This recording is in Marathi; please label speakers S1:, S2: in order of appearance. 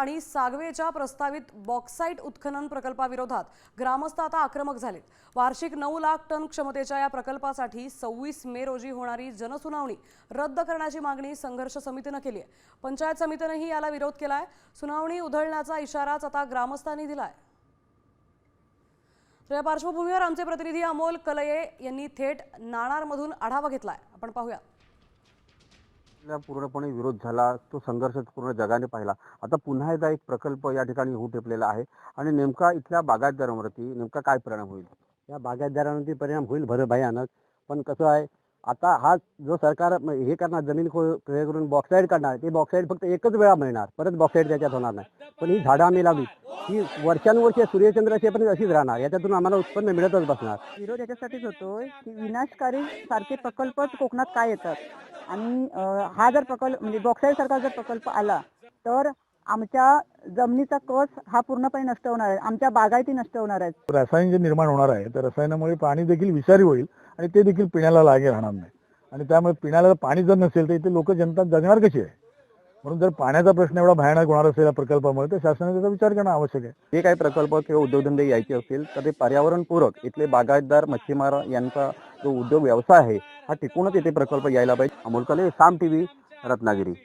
S1: आणि सागवेच्या प्रस्तावित बॉक्साईट उत्खनन प्रकल्पाविरोधात ग्रामस्थ आता आक्रमक झालेत। वार्षिक 9 लाख टन क्षमतेच्या या प्रकल्पासाठी 26 मे रोजी होणारी जनसुनावणी रद्द करण्याची मागणी संघर्ष समितीने केली आहे। पंचायत समितीनेही याला विरोध केलाय। सुनावणी उधळण्याचा इशाराच आता ग्रामस्थांनी दिलाय। तर या पार्श्वभूमीवर आमचे प्रतिनिधी अमोल कलये यांनी थेट नाणारमधून आढावा घेतलाय। आपण पाहूया।
S2: पूर्णपणे विरोध झाला, तो संघर्ष पूर्ण जगाने पाहिला। आता पुन्हा एकदा एक प्रकल्प या ठिकाणी होऊ टिपलेला आहे आणि नेमका इथल्या बागायतदारांवरती नेमका काय परिणाम होईल?
S3: या बागायतदारांवरती परिणाम होईल भयानक। पण कसं आहे, आता हा जो सरकार हे करणार, जमीन हे करून बॉक्साईड करणार, ते बॉक्साईड फक्त एकच वेळा मिळणार, परत बॉक्साईड त्याच्यात होणार नाही। पण ही झाडं आम्ही लावली, ही वर्षानुवर्ष सूर्यचंद्राशी पण अशीच राहणार, याच्यातून आम्हाला उत्पन्न मिळतच बसणार।
S4: विरोध याच्यासाठीच होतोय की विनाशकारी सारखे प्रकल्पच कोकणात काय येतात आणि हा जर प्रकल्प म्हणजे बॉक्साईड सारखा जर प्रकल्प आला तर आमच्या जमिनीचा कस हा पूर्णपणे नष्ट होणार आहे, आमच्या बागायती नष्ट होणार आहेत।
S5: रसायन जे निर्माण होणार आहे त्या रसायनामुळे पाणी देखील विषारी होईल आणि ते देखील पिण्याला लागे राहणार नाही आणि त्यामुळे पिण्याला पाणी जर नसेल तर इथे लोक जनता जगणार कशी आहे? म्हणून जर पाण्याचा प्रश्न एवढा भयानक होणार असेल या प्रकल्पामुळे तर शासनाने त्याचा विचार करणं आवश्यक आहे।
S2: हे काही प्रकल्प किंवा उद्योगधंदे यायचे असतील तर ते पर्यावरणपूरक इथले बागायतदार मच्छीमार यांचा जो उद्योग व्यवसाय आहे हा टिकूनच इथे प्रकल्प यायला पाहिजे। अमोल कले, साम टीव्ही, रत्नागिरी।